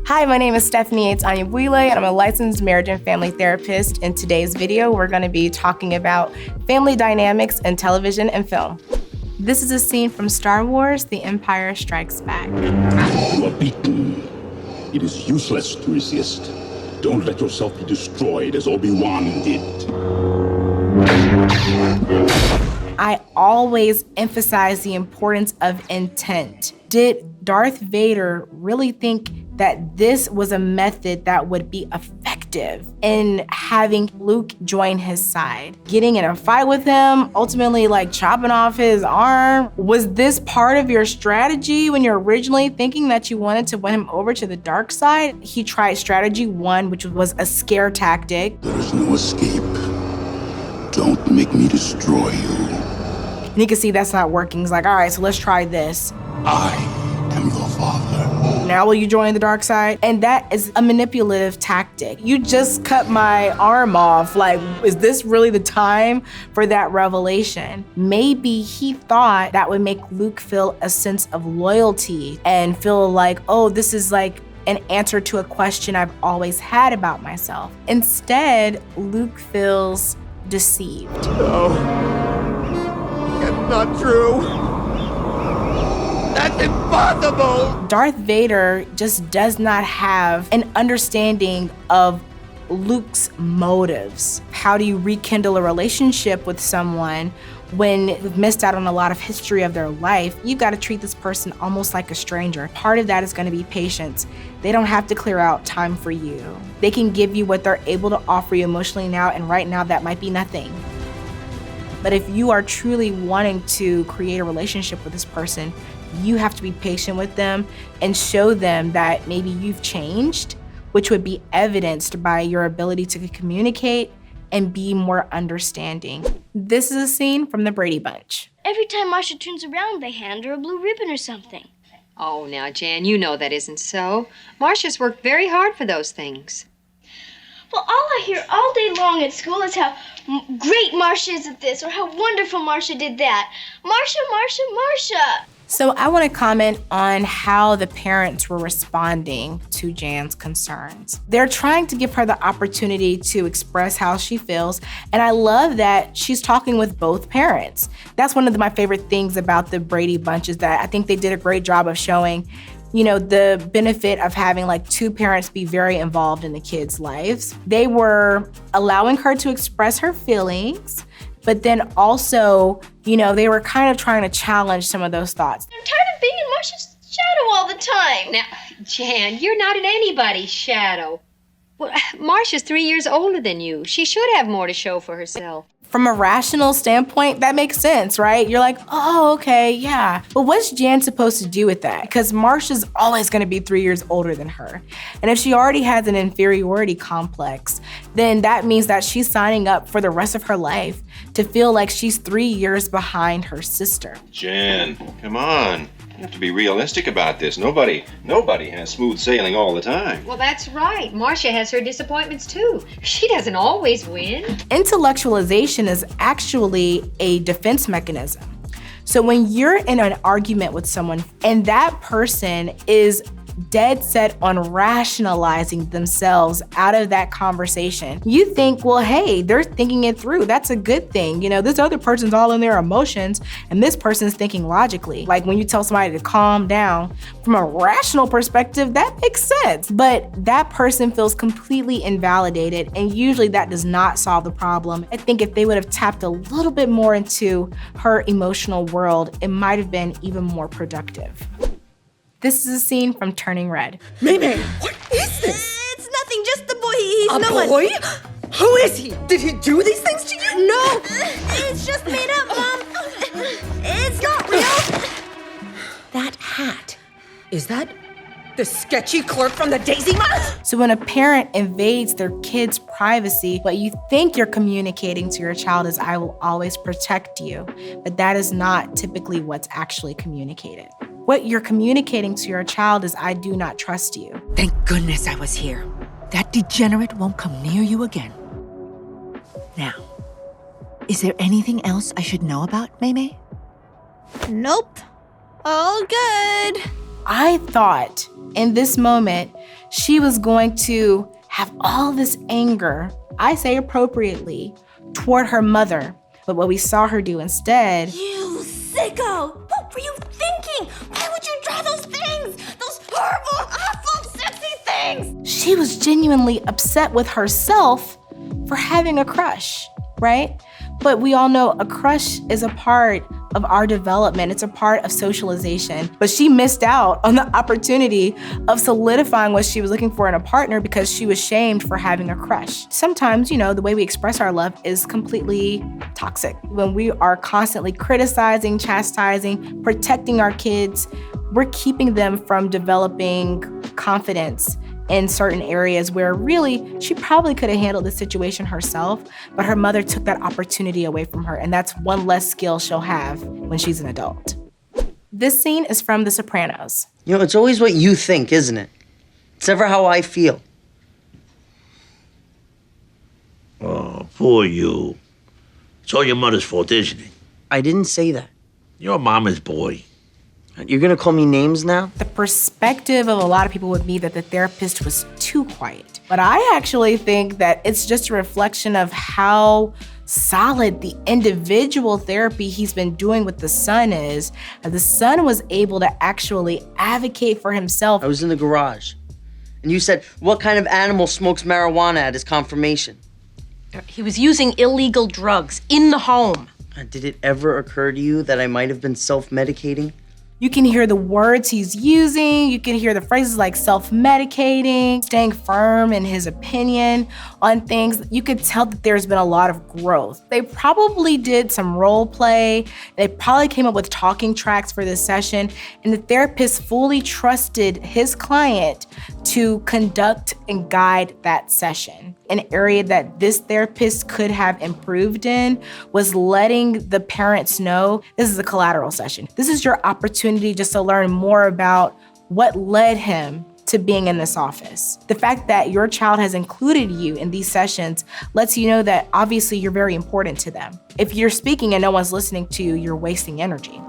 Hi, my name is Stephanie Yates-Anyabwile, and I'm a licensed marriage and family therapist. In today's video, we're going to be talking about family dynamics in television and film. This is a scene from Star Wars: The Empire Strikes Back. You are beaten. It is useless to resist. Don't let yourself be destroyed as Obi-Wan did. I always emphasize the importance of intent. Did Darth Vader really think that this was a method that would be effective in having Luke join his side? Getting in a fight with him, ultimately chopping off his arm. Was this part of your strategy when you're originally thinking that you wanted to win him over to the dark side? He tried strategy one, which was a scare tactic. There is no escape. Don't make me destroy you. And you can see that's not working. He's like, all right, so let's try this. I am your father. Now will you join the dark side? And that is a manipulative tactic. You just cut my arm off. Is this really the time for that revelation? Maybe he thought that would make Luke feel a sense of loyalty and feel like, oh, this is an answer to a question I've always had about myself. Instead, Luke feels deceived. No, it's not true. That's impossible! Darth Vader just does not have an understanding of Luke's motives. How do you rekindle a relationship with someone when you've missed out on a lot of history of their life? You've got to treat this person almost like a stranger. Part of that is going to be patience. They don't have to clear out time for you. They can give you what they're able to offer you emotionally now, and right now that might be nothing. But if you are truly wanting to create a relationship with this person, you have to be patient with them and show them that maybe you've changed, which would be evidenced by your ability to communicate and be more understanding. This is a scene from the Brady Bunch. Every time Marcia turns around, they hand her a blue ribbon or something. Oh, now, Jan, you know that isn't so. Marcia's worked very hard for those things. Well, all I hear all day long at school is how great Marcia is at this or how wonderful Marcia did that. Marcia, Marcia, Marcia. So I want to comment on how the parents were responding to Jan's concerns. They're trying to give her the opportunity to express how she feels, and I love that she's talking with both parents. That's one of my favorite things about the Brady Bunch is that I think they did a great job of showing, the benefit of having two parents be very involved in the kids' lives. They were allowing her to express her feelings, but then also, they were kind of trying to challenge some of those thoughts. I'm tired of being in Marcia's shadow all the time. Now, Jan, you're not in anybody's shadow. Well, Marcia's 3 years older than you. She should have more to show for herself. From a rational standpoint, that makes sense, right? You're like, oh, okay, yeah. But what's Jan supposed to do with that? Because Marcia's always gonna be 3 years older than her. And if she already has an inferiority complex, then that means that she's signing up for the rest of her life to feel like she's 3 years behind her sister. Jan, come on. You have to be realistic about this. Nobody has smooth sailing all the time. Well, that's right. Marcia has her disappointments, too. She doesn't always win. Intellectualization is actually a defense mechanism. So when you're in an argument with someone and that person is dead set on rationalizing themselves out of that conversation, you think, well, hey, they're thinking it through. That's a good thing. This other person's all in their emotions and this person's thinking logically. Like when you tell somebody to calm down, from a rational perspective, that makes sense. But that person feels completely invalidated, and usually that does not solve the problem. I think if they would have tapped a little bit more into her emotional world, it might have been even more productive. This is a scene from Turning Red. Maybe, what is this? It's nothing, just the boy. He's a no boy? one. Who is he? Did he do these things to you? No, it's just made up, Mom. It's not real. That hat, is that the sketchy clerk from the Daisy Mart? So when a parent invades their kid's privacy, what you think you're communicating to your child is, I will always protect you. But that is not typically what's actually communicated. What you're communicating to your child is, I do not trust you. Thank goodness I was here. That degenerate won't come near you again. Now, is there anything else I should know about Maymay? Nope. All good. I thought in this moment, she was going to have all this anger, I say appropriately, toward her mother. But what we saw her do instead... You sicko! What were you thinking? Why would you draw those things? Those horrible, awful, sexy things! She was genuinely upset with herself for having a crush, right? But we all know a crush is a part of our development. It's a part of socialization. But she missed out on the opportunity of solidifying what she was looking for in a partner because she was shamed for having a crush. Sometimes, you know, the way we express our love is completely toxic. When we are constantly criticizing, chastising, protecting our kids, we're keeping them from developing confidence in certain areas where really she probably could have handled the situation herself, but her mother took that opportunity away from her, and that's one less skill she'll have when she's an adult. This scene is from The Sopranos. You know, it's always what you think, isn't it? It's never how I feel. Oh, poor you. It's all your mother's fault, isn't it? I didn't say that. You're mama's boy. You're gonna call me names now? The perspective of a lot of people would be that the therapist was too quiet. But I actually think that it's just a reflection of how solid the individual therapy he's been doing with the son is. The son was able to actually advocate for himself. I was in the garage, and you said, what kind of animal smokes marijuana at his confirmation? He was using illegal drugs in the home. Did it ever occur to you that I might have been self-medicating? You can hear the words he's using. You can hear the phrases like self-medicating, staying firm in his opinion on things. You could tell that there's been a lot of growth. They probably did some role play. They probably came up with talking tracks for this session, and the therapist fully trusted his client to conduct and guide that session. An area that this therapist could have improved in was letting the parents know this is a collateral session. This is your opportunity just to learn more about what led him to being in this office. The fact that your child has included you in these sessions lets you know that obviously you're very important to them. If you're speaking and no one's listening to you, you're wasting energy.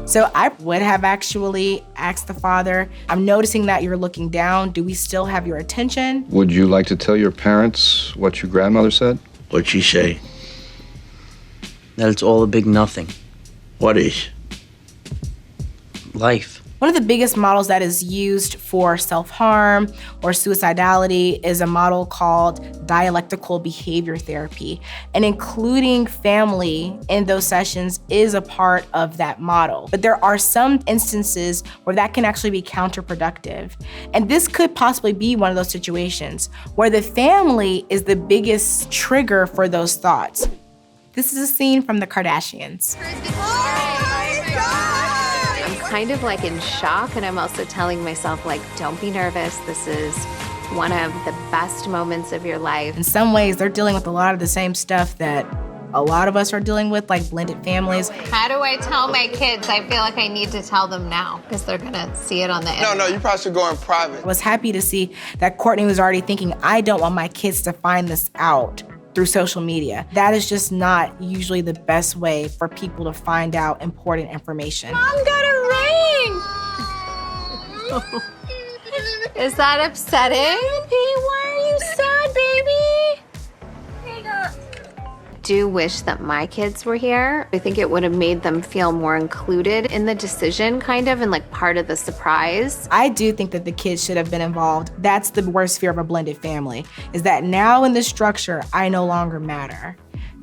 So I would have actually asked the father, I'm noticing that you're looking down. Do we still have your attention? Would you like to tell your parents what your grandmother said? What'd she say? That it's all a big nothing. What is? Life. One of the biggest models that is used for self-harm or suicidality is a model called dialectical behavior therapy. And including family in those sessions is a part of that model. But there are some instances where that can actually be counterproductive. And this could possibly be one of those situations where the family is the biggest trigger for those thoughts. This is a scene from the Kardashians. Kind of like in shock, and I'm also telling myself, like, don't be nervous. This is one of the best moments of your life. In some ways, they're dealing with a lot of the same stuff that a lot of us are dealing with, like blended families. How do I tell my kids? I feel like I need to tell them now because they're gonna see it on the internet. No, you probably should go in private. I was happy to see that Kourtney was already thinking, I don't want my kids to find this out through social media. That is just not usually the best way for people to find out important information. Mom got a ring! Is that upsetting? Why are you sad, baby? Do wish that my kids were here. I think it would have made them feel more included in the decision, kind of, and like part of the surprise. I do think that the kids should have been involved. That's the worst fear of a blended family, is that now in this structure, I no longer matter.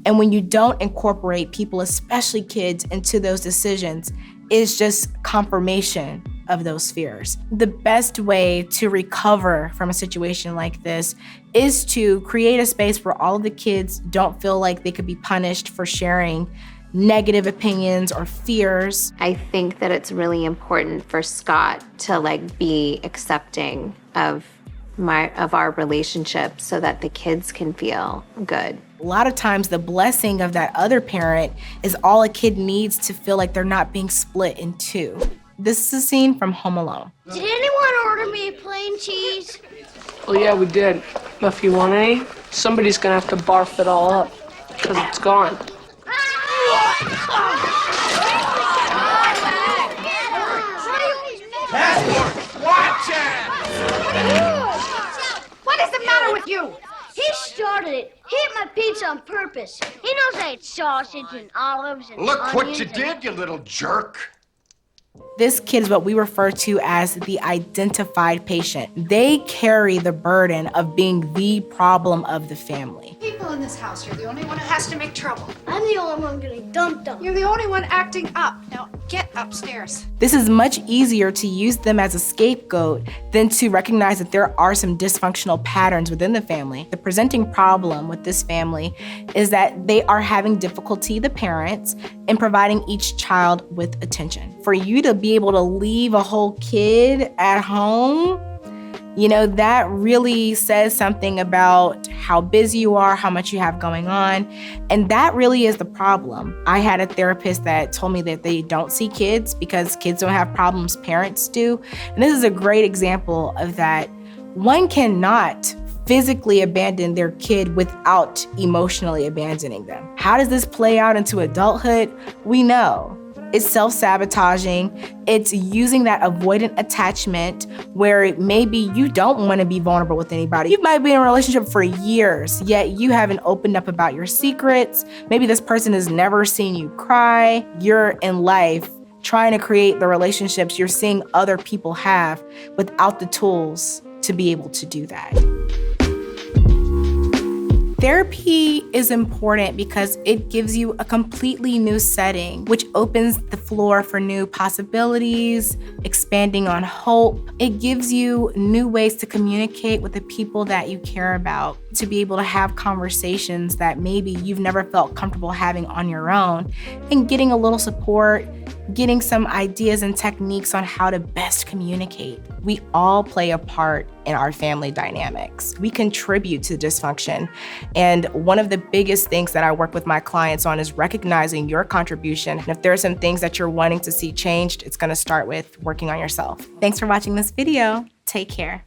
And when you don't incorporate people, especially kids, into those decisions, it's just confirmation of those fears. The best way to recover from a situation like this is to create a space where all of the kids don't feel like they could be punished for sharing negative opinions or fears. I think that it's really important for Scott to like be accepting of our relationship so that the kids can feel good. A lot of times the blessing of that other parent is all a kid needs to feel like they're not being split in two. This is a scene from Home Alone. Did anyone order me plain cheese? Oh yeah, we did. But if you want any, somebody's gonna have to barf it all up, because it's gone. breakfast. He knows I ate sausage and olives and Look what onions you did, you little jerk. This kid is what we refer to as the identified patient. They carry the burden of being the problem of the family. People in this house, you're the only one who has to make trouble. I'm the only one getting dumped on. You're the only one acting up. Now get upstairs. This is much easier to use them as a scapegoat than to recognize that there are some dysfunctional patterns within the family. The presenting problem with this family is that they are having difficulty, the parents, in providing each child with attention. For you to be able to leave a whole kid at home, you know, that really says something about how busy you are, how much you have going on, and that really is the problem. I had a therapist that told me that they don't see kids because kids don't have problems, parents do. And this is a great example of that. One cannot physically abandon their kid without emotionally abandoning them. How does this play out into adulthood? We know. It's self-sabotaging. It's using that avoidant attachment where maybe you don't want to be vulnerable with anybody. You might be in a relationship for years, yet you haven't opened up about your secrets. Maybe this person has never seen you cry. You're in life trying to create the relationships you're seeing other people have without the tools to be able to do that. Therapy is important because it gives you a completely new setting, which opens the floor for new possibilities, expanding on hope. It gives you new ways to communicate with the people that you care about, to be able to have conversations that maybe you've never felt comfortable having on your own, and getting a little support, getting some ideas and techniques on how to best communicate. We all play a part in our family dynamics. We contribute to dysfunction. And one of the biggest things that I work with my clients on is recognizing your contribution. And if there are some things that you're wanting to see changed, it's gonna start with working on yourself. Thanks for watching this video. Take care.